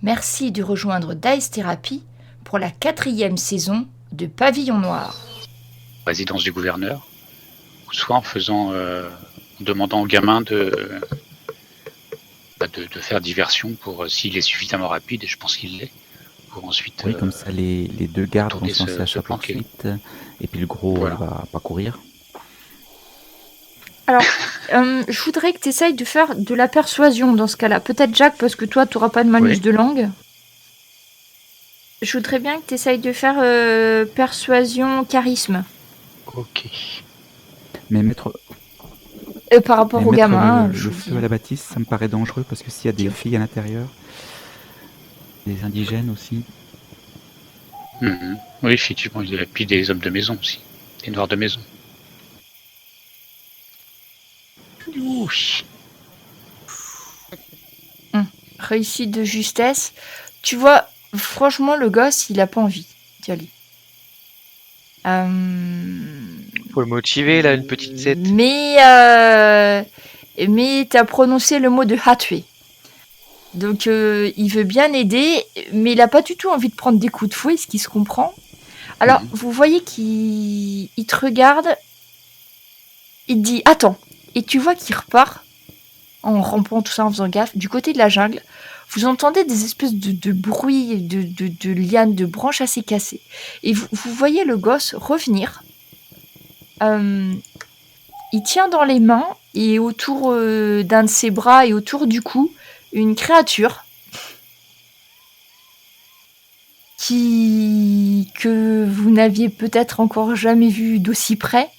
Merci de rejoindre Dice Therapy pour la 4e saison de Pavillon Noir. Résidence du gouverneur, ou soit en demandant au gamin de faire diversion pour s'il est suffisamment rapide, et je pense qu'il l'est, pour ensuite. Oui, comme ça les deux gardes vont se lancer à sa planquer. poursuite, et puis le gros Voilà. va pas courir. Alors, je voudrais que tu essayes de faire de la persuasion dans ce cas-là. Peut-être Jack, parce que toi, tu n'auras pas de malus de langue. Je voudrais bien que tu essayes de faire persuasion, charisme. Ok. Mais mettre par rapport au gamin. Le feu à la bâtisse, ça me paraît dangereux parce que s'il y a des filles à l'intérieur, des indigènes aussi. Oui, effectivement, il y a puis des hommes de maison aussi, des noirs de maison. Réussite de justesse. Tu vois, franchement, le gosse, il a pas envie d'y aller. Faut le motiver, là, une petite 7. Mais t'as prononcé le mot de Hatway. Donc, il veut bien aider, mais il a pas du tout envie de prendre des coups de fouet, ce qui se comprend. Alors, vous voyez qu'il te regarde, il te dit « Attends !» Et tu vois qu'il repart, en rampant tout ça, en faisant gaffe, du côté de la jungle. Vous entendez des espèces de bruits, de lianes, de branches assez cassées. Et vous voyez le gosse revenir. Il tient dans les mains, et autour d'un de ses bras et autour du cou, une créature que vous n'aviez peut-être encore jamais vue d'aussi près.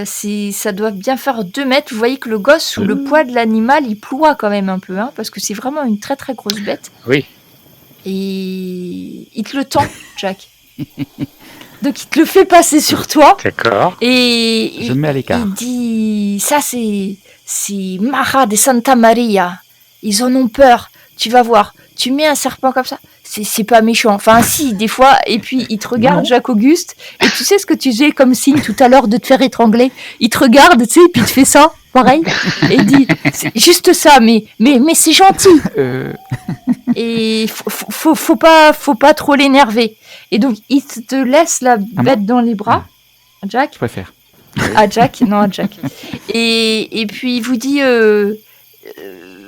Ça doit bien faire 2 mètres. Vous voyez que le gosse, sous le poids de l'animal, il ploie quand même un peu, hein, parce que c'est vraiment une très très grosse bête. Oui. Et il te le tend, Jack. Donc il te le fait passer sur toi. D'accord. Et je me mets à l'écart. Il dit, ça c'est Mara de Santa Maria. Ils en ont peur. Tu vas voir. Tu mets un serpent comme ça. C'est pas méchant. Enfin, si, des fois. Et puis, il te regarde, Jacques-Auguste. Et tu sais ce que tu faisais comme signe tout à l'heure de te faire étrangler. Il te regarde, tu sais, et puis il te fait ça, pareil. Et il dit, c'est juste ça, mais c'est gentil. Et faut pas trop l'énerver. Et donc, il te laisse la bête dans les bras. Jack. Je préfère. À Jack, non, à Jack. Et puis, il vous dit...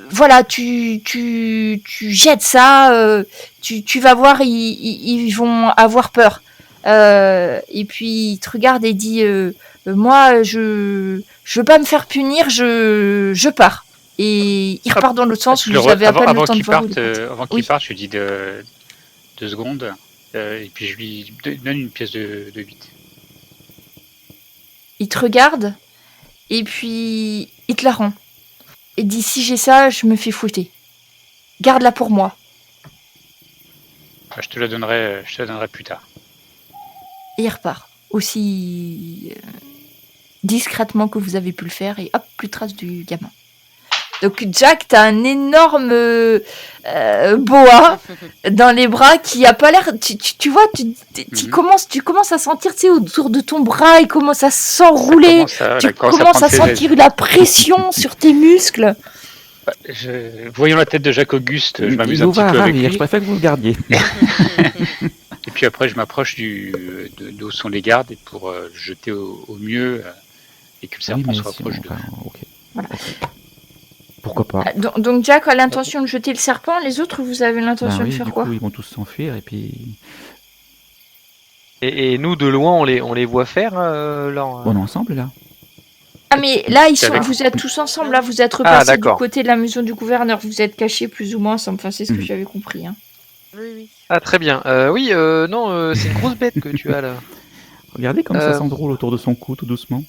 voilà, tu jettes ça, tu vas voir, ils vont avoir peur. Et puis il te regarde et dit, moi, je veux pas me faire punir, je pars. Et il repart dans l'autre sens où vous avez à peine le temps de voir. Avant qu'il parte, je lui dis 2 secondes, et puis je lui donne une pièce de 8. Il te regarde, et puis il te la rend. Et dit, si j'ai ça, je me fais fouetter. Garde-la pour moi. Je te la donnerai plus tard. Et il repart. Aussi discrètement que vous avez pu le faire. Et hop, plus de trace du gamin. Donc Jack, t'as un énorme boa dans les bras qui a pas l'air... Tu vois, tu commences à sentir, tu sais, autour de ton bras, il commence à s'enrouler. Tu commences à sentir la pression sur tes muscles. Voyons la tête de Jacques-Auguste, je m'amuse un petit peu avec lui. Je préfère que vous le gardiez. Et puis après, je m'approche de où sont les gardes pour jeter au mieux et que le serpent se rapproche d'eux. Voilà. Pourquoi pas. Donc Jack a l'intention de jeter le serpent, les autres, vous avez l'intention de faire quoi? Ils vont tous s'enfuir et puis... Et nous, de loin, on les voit faire là. On est ensemble là. Ah mais là, vous êtes tous ensemble, là, vous êtes repassés du côté de la maison du gouverneur, vous êtes cachés plus ou moins ensemble, enfin c'est ce que j'avais compris. Hein. Oui. Ah très bien, non, c'est une grosse bête que tu as là. Regardez comme ça s'enroule autour de son cou tout doucement.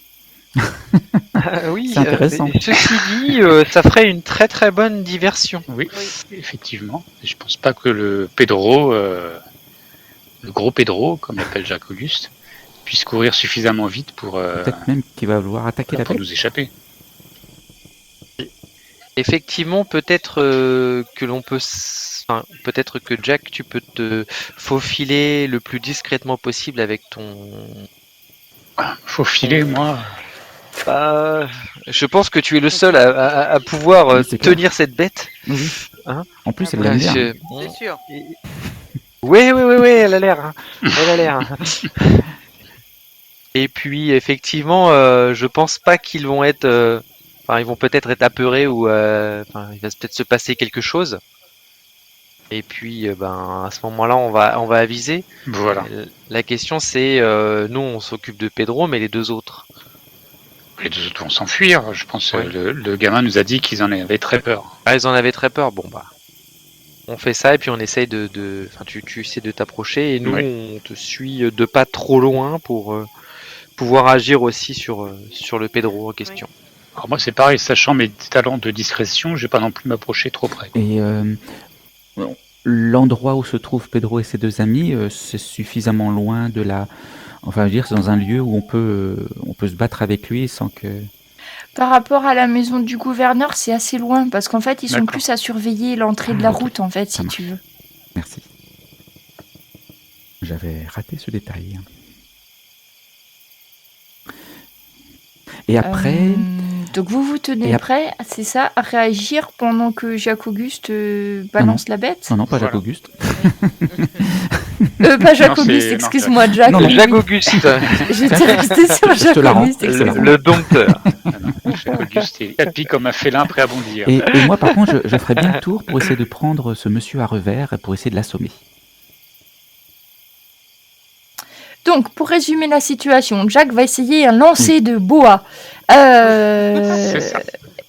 Oui, c'est intéressant. Ceci dit, ça ferait une très très bonne diversion. Oui. Effectivement. Je pense pas que le gros Pedro, comme l'appelle Jacques-Auguste, puisse courir suffisamment vite pour... Peut-être même qu'il va vouloir attaquer la bête. Pour nous échapper. Effectivement, peut-être que l'on peut... Enfin, peut-être que Jack, tu peux te faufiler le plus discrètement possible avec ton... Faufiler, moi... je pense que tu es le seul à pouvoir tenir cette bête. Oui. Hein. En plus, elle Ouais, l'aime bien. C'est sûr. Oui, elle a l'air. Hein. Elle a l'air. Et puis, effectivement, je pense pas qu'ils vont être. Enfin, ils vont peut-être être apeurés ou. Enfin, il va peut-être se passer quelque chose. Et puis, à ce moment-là, on va aviser. Voilà. La question, c'est, nous, on s'occupe de Pedro, mais les deux autres. Les deux autres vont s'enfuir. Je pense Ouais. le gamin nous a dit qu'ils en avaient très peur. Ah, ils en avaient très peur. Bon, on fait ça et puis on essaye Enfin, tu essaies de t'approcher et nous, on te suit de pas trop loin pour pouvoir agir aussi sur le Pedro en question. Alors moi, c'est pareil, sachant mes talents de discrétion, je vais pas non plus m'approcher trop près. Et l'endroit où se trouvent Pedro et ses deux amis, c'est suffisamment loin de la... Enfin, je veux dire, c'est dans un lieu où on peut se battre avec lui sans que... Par rapport à la maison du gouverneur, c'est assez loin parce qu'en fait, ils sont D'accord. plus à surveiller l'entrée de la Ok. route, en fait, Ça si marche. tu veux. Merci. J'avais raté ce détail. Et après... Donc vous tenez Et prêt, c'est ça, à réagir pendant que Jacques-Auguste balance la bête Non, pas Voilà. Jacques-Auguste. Pas Jacques-Auguste, c'est- non, excuse-moi, Jack. Non, non. oui, Jacques oui. Auguste, J'étais restée sur Je te la rends. Jacques-Auguste, Je te la rends. le dompteur. Auguste est tapis comme un félin prêt à bondir. Et moi, par contre, je ferais bien le tour pour essayer de prendre ce monsieur à revers et pour essayer de l'assommer. Donc, pour résumer la situation, Jack va essayer un lancer de boa. C'est ça.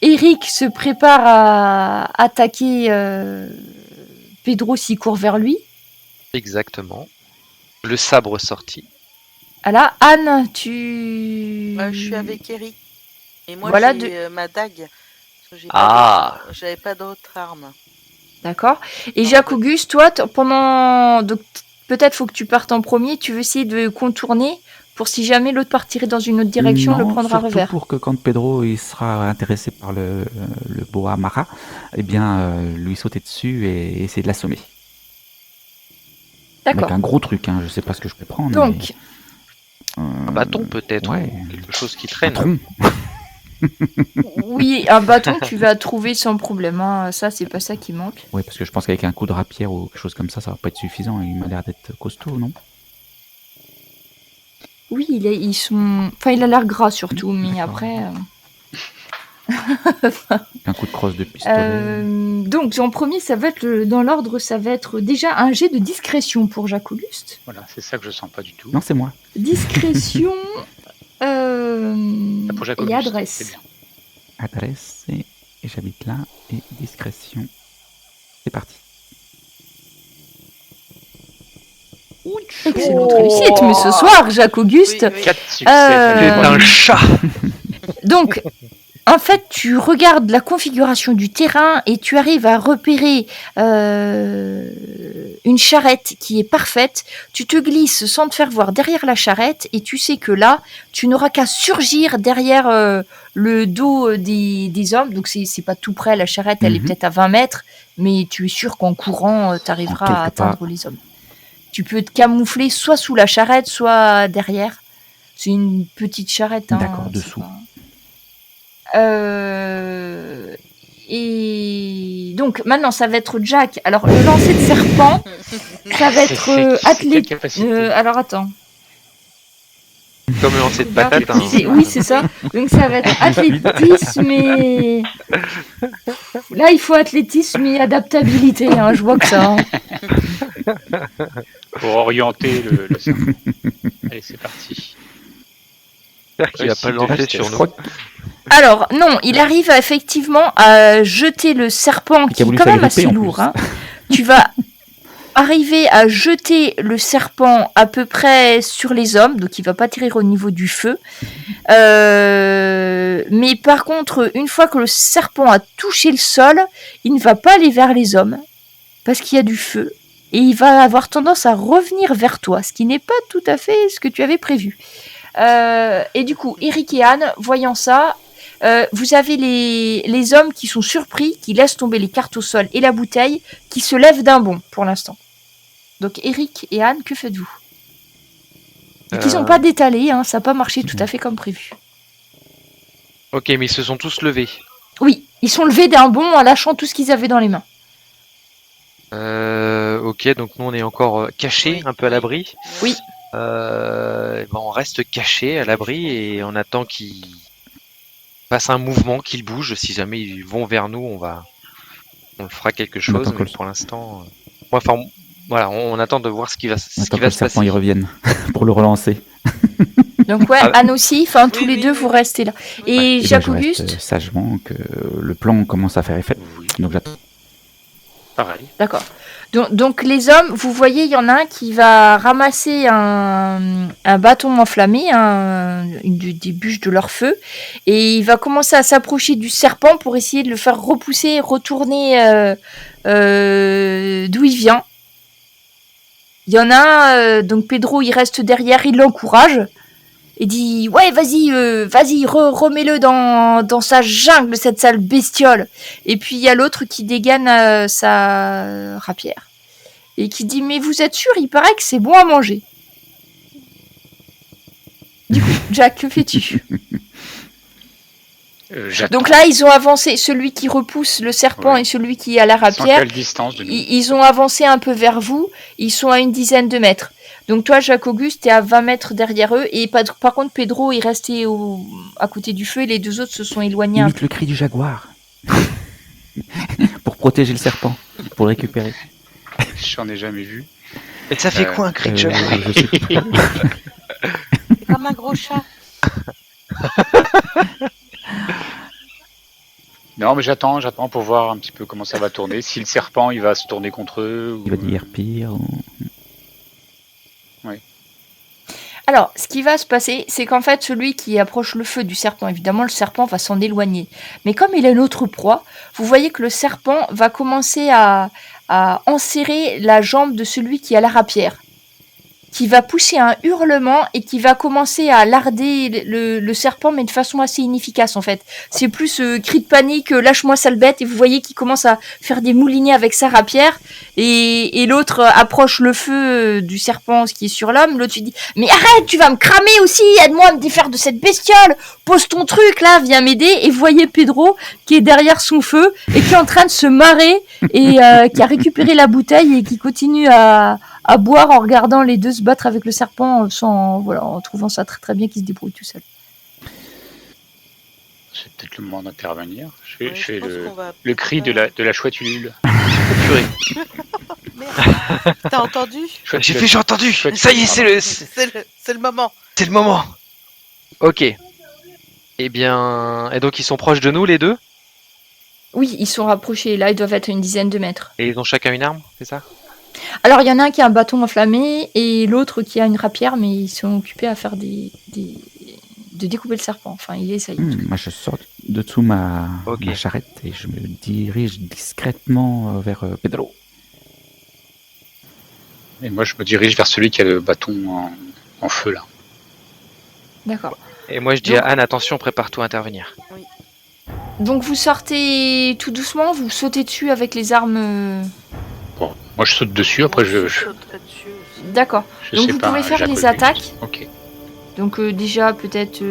Eric se prépare à attaquer Pedro s'il court vers lui. Exactement. Le sabre sorti. Alors, Anne, tu... Je suis avec Eric. Et moi, Voilà j'ai ma dague. Parce que j'ai j'avais pas d'autre arme. D'accord. Et Jacques-Auguste, toi, pendant... Donc, peut-être faut que tu partes en premier. Tu veux essayer de contourner pour si jamais l'autre partirait dans une autre direction, Non, le prendre à surtout revers. pour que quand Pedro il sera intéressé par le boa Mara, eh bien, lui sauter dessus et essayer de l'assommer. Avec D'accord. un gros truc, hein, je sais pas ce que je peux prendre. Donc, mais, Un bâton peut-être. ouais. Ou quelque chose qui un traîne. tronc. oui, un bâton, tu vas trouver sans problème. Hein. Ça, c'est pas ça qui manque. Oui, parce que je pense qu'avec un coup de rapier ou quelque chose comme ça va pas être suffisant. Il m'a l'air d'être costaud, non? Oui, ils sont... Enfin, il a l'air gras surtout, mais D'accord. après... Un coup de crosse de pistolet. Donc, en premier, ça va être dans l'ordre, ça va être déjà un jet de discrétion pour Jacques-Auguste. Voilà, c'est ça que je sens pas du tout. Non, c'est moi. Discrétion Pour Jacques et Auguste, adresse. c'est bien. Adresse et j'habite là et discrétion. C'est parti. Excellente réussite, mais ce soir, Jacques-Auguste... Oui. 4 succès. C'est un chat. Donc, en fait, tu regardes la configuration du terrain et tu arrives à repérer une charrette qui est parfaite. Tu te glisses sans te faire voir derrière la charrette et tu sais que là, tu n'auras qu'à surgir derrière le dos des hommes. Donc, c'est pas tout près, la charrette, elle est Mhm. peut-être à 20 mètres, mais tu es sûr qu'en courant, tu arriveras En à quelques pas. atteindre les hommes. Tu peux te camoufler soit sous la charrette, soit derrière. C'est une petite charrette. Hein, D'accord, c'est dessous. pas- Et donc maintenant ça va être Jack. Alors le lancer de serpent, ça va être C'est quelle athlétique. capacité Alors attends. Comme le lancer de patate. Hein. Oui c'est ça. Donc ça va être athlétisme et là il faut athlétisme et adaptabilité. Hein, je vois que ça. Hein. Pour orienter le cerveau. Allez, c'est parti. J'espère qu'il va pas le lancer sur Je nous. crois que- Alors non, il arrive effectivement à jeter le serpent qui qui a est voulu quand faire même une assez épée, en lourd. plus. Hein. Tu vas arriver à jeter le serpent à peu près sur les hommes, donc il va pas tirer au niveau du feu. Mais par contre, une fois que le serpent a touché le sol, il ne va pas aller vers les hommes parce qu'il y a du feu et il va avoir tendance à revenir vers toi, ce qui n'est pas tout à fait ce que tu avais prévu. Et du coup, Eric et Anne, voyant ça, vous avez les hommes qui sont surpris, qui laissent tomber les cartes au sol et la bouteille, qui se lèvent d'un bond pour l'instant. Donc Eric et Anne, que faites-vous? Et qu'ils n'ont pas détalé, hein, ça n'a pas marché tout à fait comme prévu. Ok, mais ils se sont tous levés. Oui, ils sont levés d'un bond en lâchant tout ce qu'ils avaient dans les mains. Ok, donc nous on est encore cachés, Oui, un peu à oui. l'abri. Oui. On reste cachés à l'abri et on attend qu'ils fassent un mouvement, qu'ils bougent. Si jamais ils vont vers nous, on fera quelque On chose, attend que mais le, pour l'instant, enfin, voilà, on attend de voir ce qui on va attend que le se serpent passer. y revienne pour le relancer. Donc ouais, Ah, Anne aussi, enfin tous Oui, les oui, deux oui, vous oui. restez là. Oui. Et Et ben, Jacques je reste Auguste, sagement que le plan commence à faire effet. Oui, Donc j'attends. pareil. d'accord. Donc les hommes, vous voyez, il y en a un qui va ramasser un bâton enflammé, des bûches de leur feu, et il va commencer à s'approcher du serpent pour essayer de le faire repousser, retourner d'où il vient. Il y en a un, donc Pedro, il reste derrière, il l'encourage. Et dit ouais vas-y remets-le dans sa jungle cette sale bestiole. Et puis il y a l'autre qui dégaine sa rapière et qui dit mais vous êtes sûr, il paraît que c'est bon à manger. Du coup Jack, que fais-tu? J'attends. Donc là ils ont avancé, celui qui repousse le serpent Ouais. et celui qui a la Sans rapière, quelle distance de nous? ils ont avancé un peu vers vous, ils sont à une dizaine de mètres. Donc toi, Jacques Auguste, t'es à 20 mètres derrière eux. Et par contre, Pedro est resté à côté du feu et les deux autres se sont éloignés un Imite peu. le cri du jaguar. Pour protéger le serpent, pour le récupérer. J'en ai jamais vu. Et ça fait quoi un cri de jaguar? Je sais pas. C'est comme un gros chat. Non, mais j'attends pour voir un petit peu comment ça va tourner. Si le serpent, il va se tourner contre eux. Il va dire pire. Alors, ce qui va se passer, c'est qu'en fait, celui qui approche le feu du serpent, évidemment, le serpent va s'en éloigner. Mais comme il a une autre proie, vous voyez que le serpent va commencer à enserrer la jambe de celui qui a la rapière, qui va pousser un hurlement et qui va commencer à larder le serpent, mais de façon assez inefficace en fait. C'est plus cri de panique, lâche-moi sale bête, et vous voyez qu'il commence à faire des moulinets avec sa rapière, et l'autre approche le feu du serpent, ce qui est sur l'homme, l'autre lui dit « Mais arrête, tu vas me cramer aussi, aide-moi à me défaire de cette bestiole, pose ton truc là, viens m'aider », et vous voyez Pedro qui est derrière son feu, et qui est en train de se marrer, et qui a récupéré la bouteille, et qui continue à boire en regardant les deux se battre avec le serpent en trouvant ça très très bien qu'il se débrouille tout seul. C'est peut-être le moment d'intervenir. Je Ouais, fais pense qu'on va le cri de la chouette Ulule. Purée. Merde. T'as entendu? J'ai entendu. Chouette Ça y est, Ulule, C'est le moment. c'est le moment. Ok. Eh bien, et donc ils sont proches de nous les deux, Oui, ils sont rapprochés, là ils doivent être à une dizaine de mètres. et ils ont chacun une arme, c'est ça? Alors il y en a un qui a un bâton enflammé et l'autre qui a une rapière, mais ils sont occupés à faire de découper le serpent, enfin il essaye. Moi, je sors de dessous ma Ok. charrette et je me dirige discrètement vers Pedro. Et moi, je me dirige vers celui qui a le bâton en feu là. D'accord. Et moi je dis Donc- à Anne, attention, prépare-toi à intervenir. Donc vous sortez tout doucement, vous sautez dessus avec les armes... Bon, moi, je saute dessus. Après, Moi, je sauterais dessus aussi. D'accord. je Donc sais vous pas, pouvez faire Jacques les Auguste. attaques. Ok. Donc déjà peut-être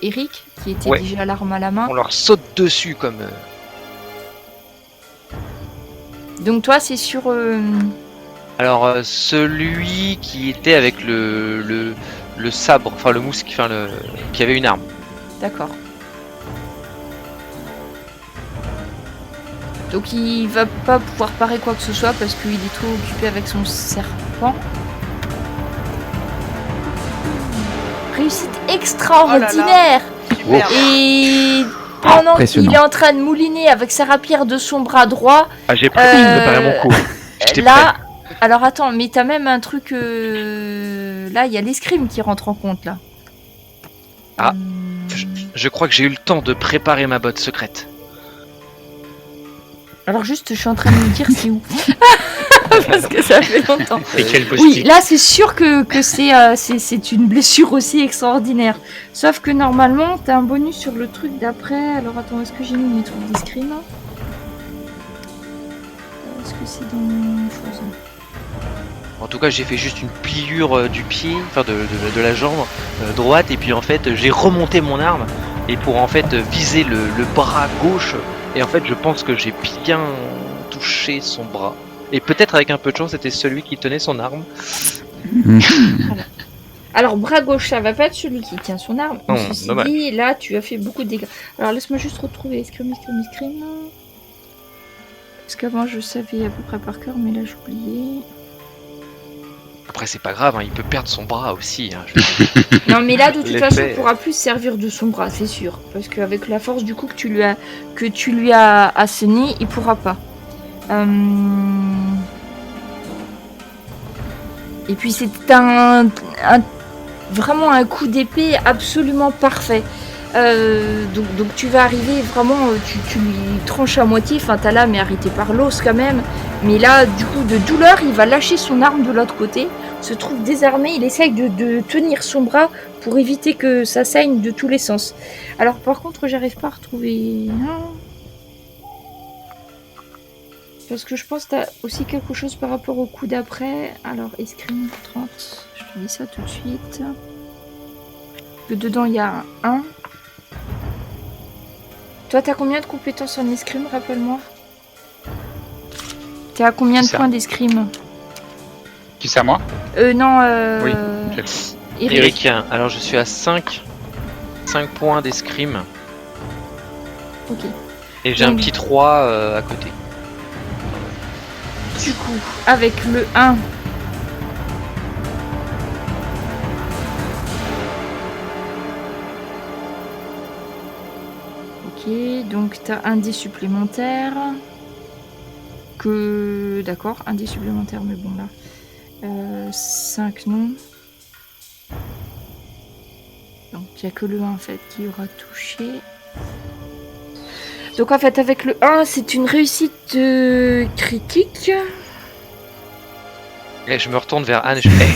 Eric, qui était Ouais. déjà l'arme à la main. On leur saute dessus comme. Donc toi c'est sur... Alors celui qui était avec le sabre, enfin le mousque, enfin qui avait une arme. D'accord. Donc il va pas pouvoir parer quoi que ce soit parce qu'il est trop occupé avec son serpent. Réussite extraordinaire. Super. Et pendant Impressionnant. qu'il est en train de mouliner avec sa rapière de son bras droit, Ah j'ai préparé mon coup. J'étais là... Alors attends, mais t'as même un truc... Là, il y a l'escrime qui rentre en compte, là. Ah. Hum, Je crois que j'ai eu le temps de préparer ma botte secrète. Alors juste, je suis en train de me dire c'est où. Parce que ça fait longtemps. Et quel Oui, post-it? là c'est sûr que c'est une blessure aussi extraordinaire. Sauf que normalement, t'as un bonus sur le truc d'après. Alors attends, est-ce que j'ai mis mes trucs d'escrime? Est-ce que c'est dans mes choses? En tout cas, j'ai fait juste une pliure du pied, enfin de la jambe droite, et puis en fait, j'ai remonté mon arme et pour en fait viser le bras gauche. Et en fait, je pense que j'ai bien touché son bras. Et peut-être avec un peu de chance, c'était celui qui tenait son arme. Alors, bras gauche, ça va pas être celui qui tient son arme. Non, Ceci dommage. dit, là, tu as fait beaucoup de dégâts. Alors, laisse-moi juste retrouver escrime. Parce qu'avant, je savais à peu près par cœur, mais là, j'ai oublié. Après, c'est pas grave, hein, il peut perdre son bras aussi. Hein, Non, mais là, de toute façon, L'effet. il pourra plus se servir de son bras, c'est sûr. Parce qu'avec la force du coup que tu lui as asséné, il pourra pas. Et puis, c'est vraiment un coup d'épée absolument parfait. Donc tu vas arriver vraiment, tu lui tranches à moitié, enfin ta lame est arrêtée par l'os quand même, mais là du coup de douleur il va lâcher son arme de l'autre côté, se trouve désarmé, il essaye de tenir son bras pour éviter que ça saigne de tous les sens. Alors par contre j'arrive pas à retrouver... Non. Parce que je pense que t'as aussi quelque chose par rapport au coup d'après. Alors escrime 30, je te dis ça tout de suite. Que dedans il y a un 1. Toi, t'as combien de compétences en escrime, rappelle-moi? T'es à combien de points d'escrime? Qui ça, moi? Non, Oui. Eric. Eric, alors je suis à 5 points d'escrime. Ok. Et j'ai un petit 3 à côté. Du coup, avec le 1... Ok, donc t'as un dé supplémentaire. D'accord, un dé supplémentaire, mais bon là... 5 non. Donc il n'y a que le 1 en fait qui aura touché. Donc en fait avec le 1 c'est une réussite critique. Et je me retourne vers Anne et je fais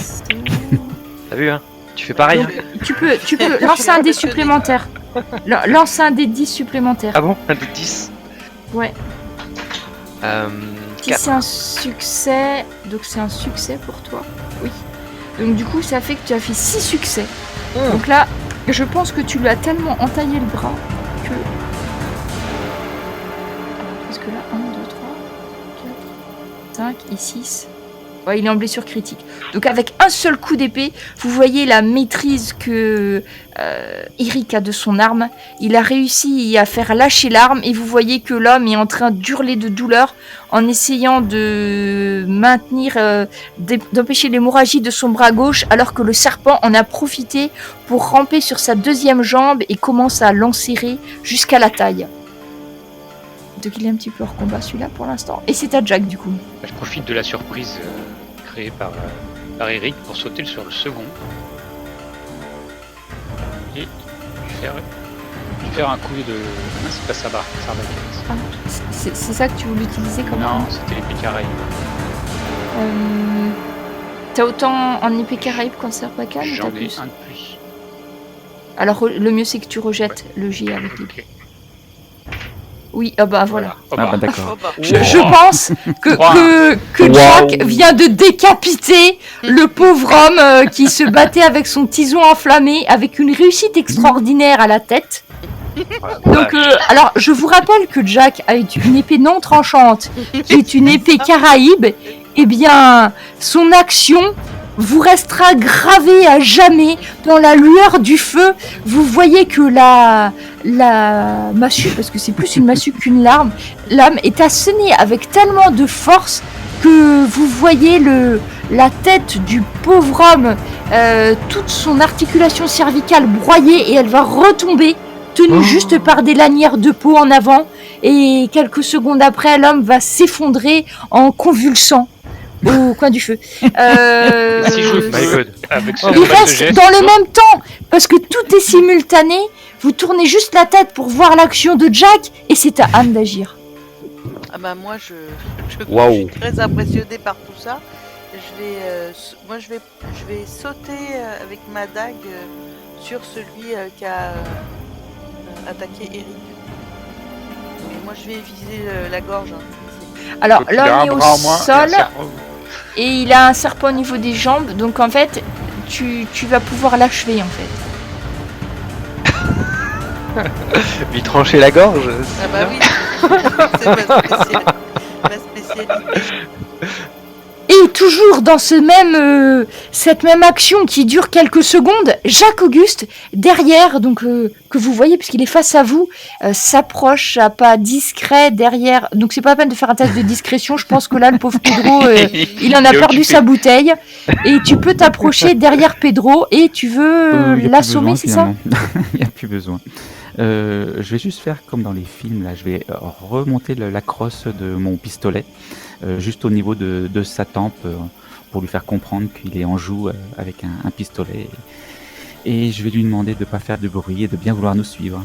t'as vu hein? Tu fais pareil. Donc, tu peux lancer un dé supplémentaire. Lance un dé 10 supplémentaire. Ah bon? Un de 10. Ouais. Si c'est un succès, donc c'est un succès pour toi. Oui. Donc du coup ça fait que tu as fait 6 succès. Donc là, je pense que tu lui as tellement entaillé le bras que... Parce que là, 1, 2, 3, 4, 5 et 6. Ouais, il est en blessure critique. Donc avec un seul coup d'épée, vous voyez la maîtrise que Eric a de son arme. Il a réussi à faire lâcher l'arme et vous voyez que l'homme est en train d'hurler de douleur en essayant de maintenir, d'empêcher l'hémorragie de son bras gauche alors que le serpent en a profité pour ramper sur sa deuxième jambe et commence à l'enserrer jusqu'à la taille. Donc il est un petit peu hors combat celui-là pour l'instant. Et c'est à Jack du coup. Je profite de la surprise créée par Eric pour sauter sur le second. Et lui faire un coup de... Non, c'est pas Sabah, Ah, c'est ça que tu voulais utiliser comme Non, arme. c'était l'épée Caraïbe. T'as autant en épée Caraïbe qu'en Sarbacane? J'en ai plus un de plus. Alors le mieux c'est que tu rejettes le jet avec l'épée. Oui, ah bah voilà. Oh, Ah bah d'accord. Oh bah. Je pense que Jack vient de décapiter le pauvre homme qui se battait avec son tison enflammé avec une réussite extraordinaire à la tête. Donc, alors, je vous rappelle que Jack a une épée non tranchante, qui est une épée Caraïbe. Eh bien, son action vous restera gravée à jamais dans la lueur du feu. Vous voyez que la massue, parce que c'est plus une massue qu'une lame est assénée avec tellement de force que vous voyez la tête du pauvre homme, toute son articulation cervicale broyée, et elle va retomber, tenue juste par des lanières de peau en avant, et quelques secondes après, l'homme va s'effondrer en convulsant au coin du feu. Si je My peux, God. avec ce, Il avec ce reste geste, dans le même temps, parce que tout est simultané. Vous tournez juste la tête pour voir l'action de Jack, et c'est à Anne d'agir. Ah bah moi je Waouh. suis très impressionné par tout ça. Je vais sauter avec ma dague sur celui qui a attaqué Eric. Et moi je vais viser la gorge. Hein. Alors il a l'homme un est au bras en moins et un sol, serpent. et il a un serpent au niveau des jambes, donc en fait, tu vas pouvoir l'achever en fait. Lui trancher la gorge. Ah bah oui, c'est ma spécialité. toujours dans cette même action qui dure quelques secondes, Jacques Auguste, derrière, donc que vous voyez, puisqu'il est face à vous, s'approche à pas discret derrière. Donc c'est pas la peine de faire un test de discrétion, je pense que là, le pauvre Pedro, il en a perdu sa bouteille. Et tu peux t'approcher derrière Pedro et tu veux Il y a plus l'assommer, besoin, c'est ça? finalement. Il n'y a plus besoin. Je vais juste faire comme dans les films, là, je vais remonter la crosse de mon pistolet, juste au niveau de sa tempe, pour lui faire comprendre qu'il est en joue avec un pistolet. Et je vais lui demander de ne pas faire de bruit et de bien vouloir nous suivre.